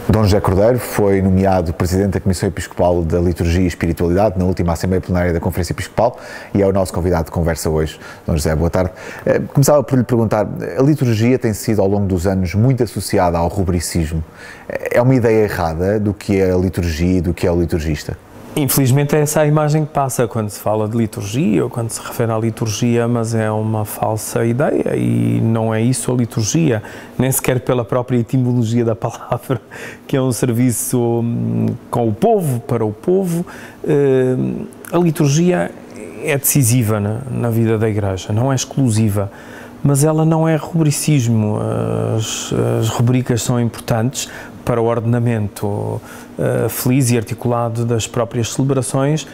Dom José Cordeiro foi nomeado Presidente da Comissão Episcopal da Liturgia e Espiritualidade na última Assembleia Plenária da Conferência Episcopal e é o nosso convidado de conversa hoje. Dom José, boa tarde. Começava por lhe perguntar, a liturgia tem sido ao longo dos anos muito associada ao rubricismo. É uma ideia errada do que é a liturgia e do que é o liturgista? Infelizmente é essa a imagem que passa quando se fala de liturgia ou quando se refere à liturgia, mas é uma falsa ideia e não é isso a liturgia, nem sequer pela própria etimologia da palavra, que é um serviço com o povo, para o povo. A liturgia é decisiva na vida da Igreja, não é exclusiva, mas ela não é rubricismo. As rubricas são importantes para o ordenamento feliz e articulado das próprias celebrações,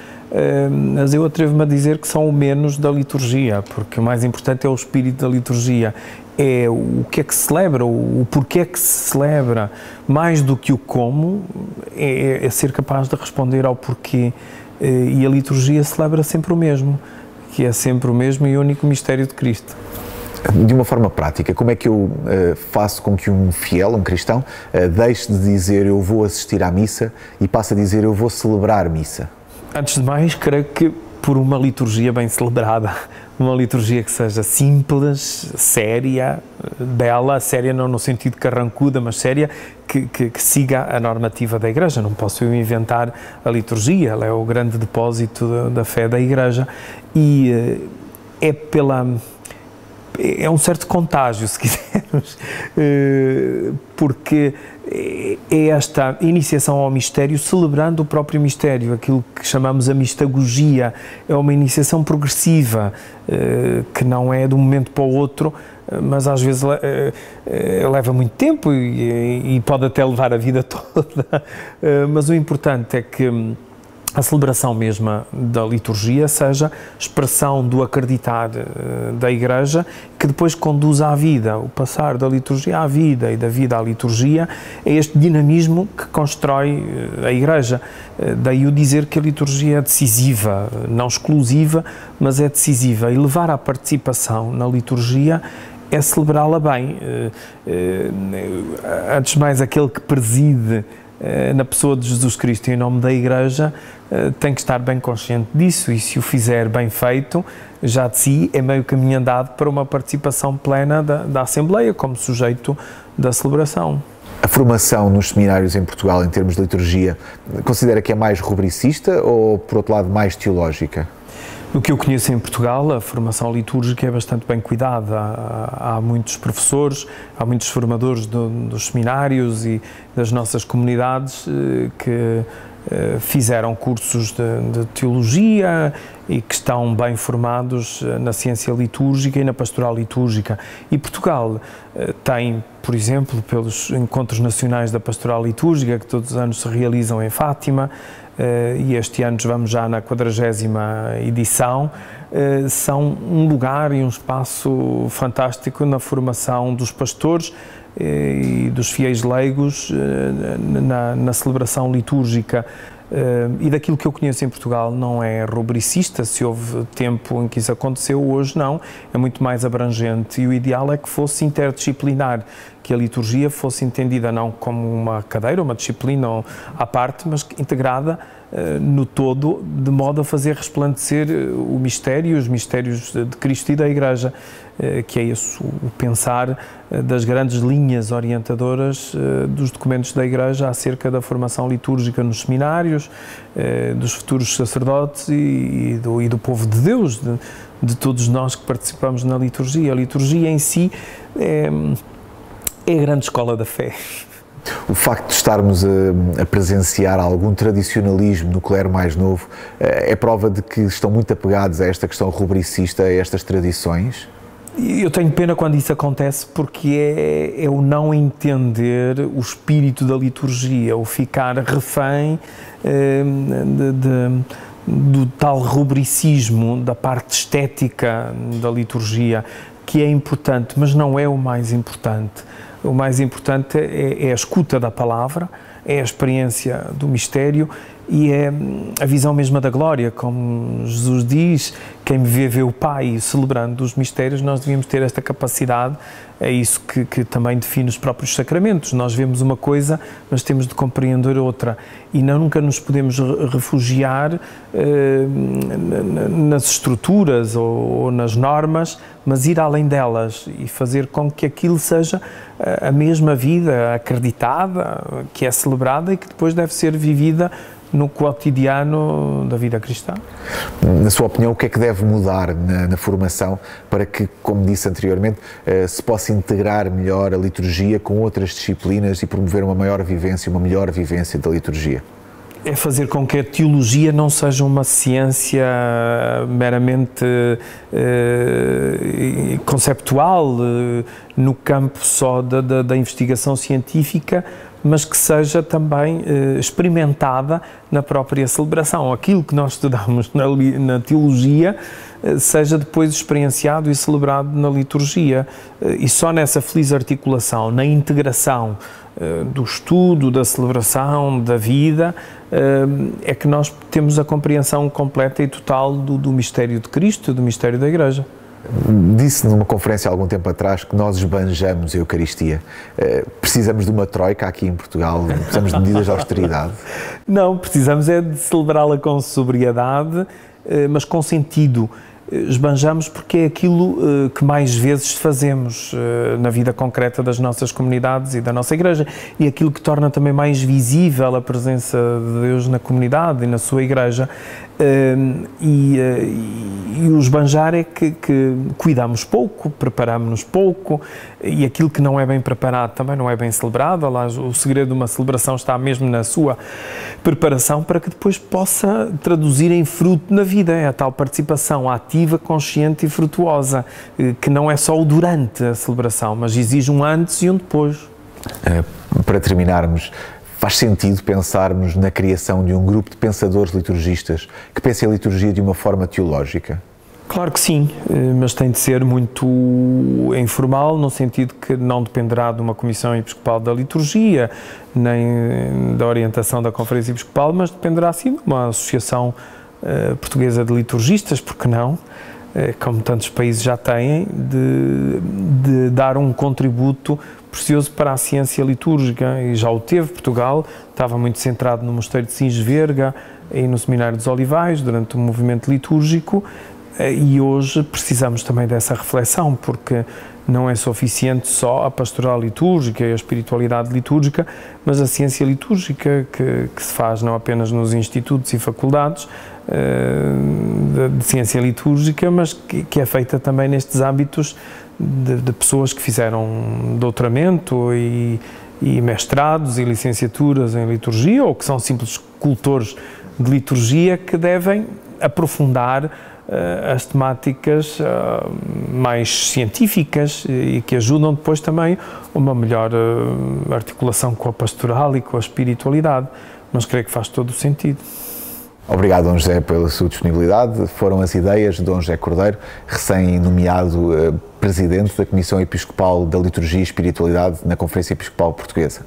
mas eu atrevo-me a dizer que são o menos da liturgia, porque o mais importante é o espírito da liturgia, é o que é que se celebra, o porquê é que se celebra, mais do que o como, é ser capaz de responder ao porquê, e a liturgia celebra sempre o mesmo, que é sempre o mesmo e único mistério de Cristo. De uma forma prática, como é que eu faço com que um fiel, um cristão, deixe de dizer eu vou assistir à missa e passe a dizer eu vou celebrar missa? Antes de mais, creio que por uma liturgia bem celebrada, uma liturgia que seja simples, séria, bela, séria não no sentido carrancuda, mas séria, que siga a normativa da Igreja. Não posso eu inventar a liturgia, ela é o grande depósito da fé da Igreja e é um certo contágio, se quisermos, porque é esta iniciação ao mistério, celebrando o próprio mistério, aquilo que chamamos a mistagogia, é uma iniciação progressiva, que não é de um momento para o outro, mas às vezes leva muito tempo e pode até levar a vida toda, mas o importante é que a celebração mesma da liturgia seja expressão do acreditar da Igreja, que depois conduz à vida. O passar da liturgia à vida e da vida à liturgia é este dinamismo que constrói a Igreja. Daí o dizer que a liturgia é decisiva, não exclusiva, mas é decisiva. E levar à participação na liturgia é celebrá-la bem. Antes de mais, aquele que preside na pessoa de Jesus Cristo em nome da Igreja tem que estar bem consciente disso e se o fizer bem feito, já de si é meio caminho andado para uma participação plena da Assembleia como sujeito da celebração. A formação nos seminários em Portugal em termos de liturgia, considera que é mais rubricista ou, por outro lado, mais teológica? No que eu conheço em Portugal, a formação litúrgica é bastante bem cuidada. Há muitos professores, há muitos formadores dos seminários e das nossas comunidades que fizeram cursos de teologia e que estão bem formados na ciência litúrgica e na pastoral litúrgica. E Portugal tem, por exemplo, pelos encontros nacionais da pastoral litúrgica, que todos os anos se realizam em Fátima, e este ano vamos já na 40ª edição, são um lugar e um espaço fantástico na formação dos pastores e dos fiéis leigos na celebração litúrgica. E daquilo que eu conheço em Portugal não é rubricista, se houve tempo em que isso aconteceu, hoje não, é muito mais abrangente e o ideal é que fosse interdisciplinar, que a liturgia fosse entendida não como uma cadeira, uma disciplina à parte, mas integrada no todo, de modo a fazer resplandecer o mistério, os mistérios de Cristo e da Igreja, que é esse o pensar das grandes linhas orientadoras dos documentos da Igreja acerca da formação litúrgica nos seminários, dos futuros sacerdotes e do povo de Deus, de todos nós que participamos na liturgia. A liturgia em si é a grande escola da fé. O facto de estarmos a presenciar algum tradicionalismo no clero mais novo é prova de que estão muito apegados a esta questão rubricista, a estas tradições? Eu tenho pena quando isso acontece porque é o não entender o espírito da liturgia, o ficar refém do tal rubricismo, da parte estética da liturgia, que é importante, mas não é o mais importante. O mais importante é a escuta da palavra, é a experiência do mistério e é a visão mesma da glória, como Jesus diz, quem me vê, vê o Pai, e celebrando os mistérios nós devíamos ter esta capacidade, é isso que também define os próprios sacramentos, nós vemos uma coisa, mas temos de compreender outra, e nunca nos podemos refugiar nas estruturas ou nas normas, mas ir além delas e fazer com que aquilo seja a mesma vida acreditada, que é celebrada e que depois deve ser vivida no cotidiano da vida cristã. Na sua opinião, o que é que deve mudar na formação para que, como disse anteriormente, se possa integrar melhor a liturgia com outras disciplinas e promover uma maior vivência, uma melhor vivência da liturgia? É fazer com que a teologia não seja uma ciência meramente conceptual, no campo só da investigação científica, mas que seja também experimentada na própria celebração. Aquilo que nós estudamos na teologia seja depois experienciado e celebrado na liturgia. E só nessa feliz articulação, na integração do estudo, da celebração, da vida, é que nós temos a compreensão completa e total do mistério de Cristo, do mistério da Igreja. Disse numa conferência há algum tempo atrás que nós esbanjamos a Eucaristia. Precisamos de uma troika aqui em Portugal? Precisamos de medidas de austeridade? Não, precisamos é de celebrá-la com sobriedade, mas com sentido. Esbanjamos porque é aquilo que mais vezes fazemos na vida concreta das nossas comunidades e da nossa Igreja, e aquilo que torna também mais visível a presença de Deus na comunidade e na sua Igreja. E o esbanjar é que cuidamos pouco, preparamos-nos pouco, e aquilo que não é bem preparado também não é bem celebrado. Aliás, o segredo de uma celebração está mesmo na sua preparação para que depois possa traduzir em fruto na vida. É a tal participação ativa, consciente e frutuosa, que não é só o durante a celebração, mas exige um antes e um depois. Para terminarmos, faz sentido pensarmos na criação de um grupo de pensadores liturgistas que pensem a liturgia de uma forma teológica? Claro que sim, mas tem de ser muito informal, no sentido que não dependerá de uma Comissão Episcopal da Liturgia, nem da orientação da Conferência Episcopal, mas dependerá sim de uma Associação Portuguesa de Liturgistas, porque não, como tantos países já têm, de dar um contributo precioso para a ciência litúrgica, e já o teve. Portugal estava muito centrado no Mosteiro de Sines Verga e no Seminário dos Olivais, durante o movimento litúrgico, e hoje precisamos também dessa reflexão, porque não é suficiente só a pastoral litúrgica e a espiritualidade litúrgica, mas a ciência litúrgica que se faz não apenas nos institutos e faculdades de ciência litúrgica, mas que é feita também nestes âmbitos de pessoas que fizeram doutoramento e mestrados e licenciaturas em liturgia, ou que são simples cultores de liturgia, que devem aprofundar as temáticas mais científicas e que ajudam depois também uma melhor articulação com a pastoral e com a espiritualidade, mas creio que faz todo o sentido. Obrigado, Dom José, pela sua disponibilidade. Foram as ideias de Dom José Cordeiro, recém-nomeado Presidente da Comissão Episcopal da Liturgia e Espiritualidade na Conferência Episcopal Portuguesa.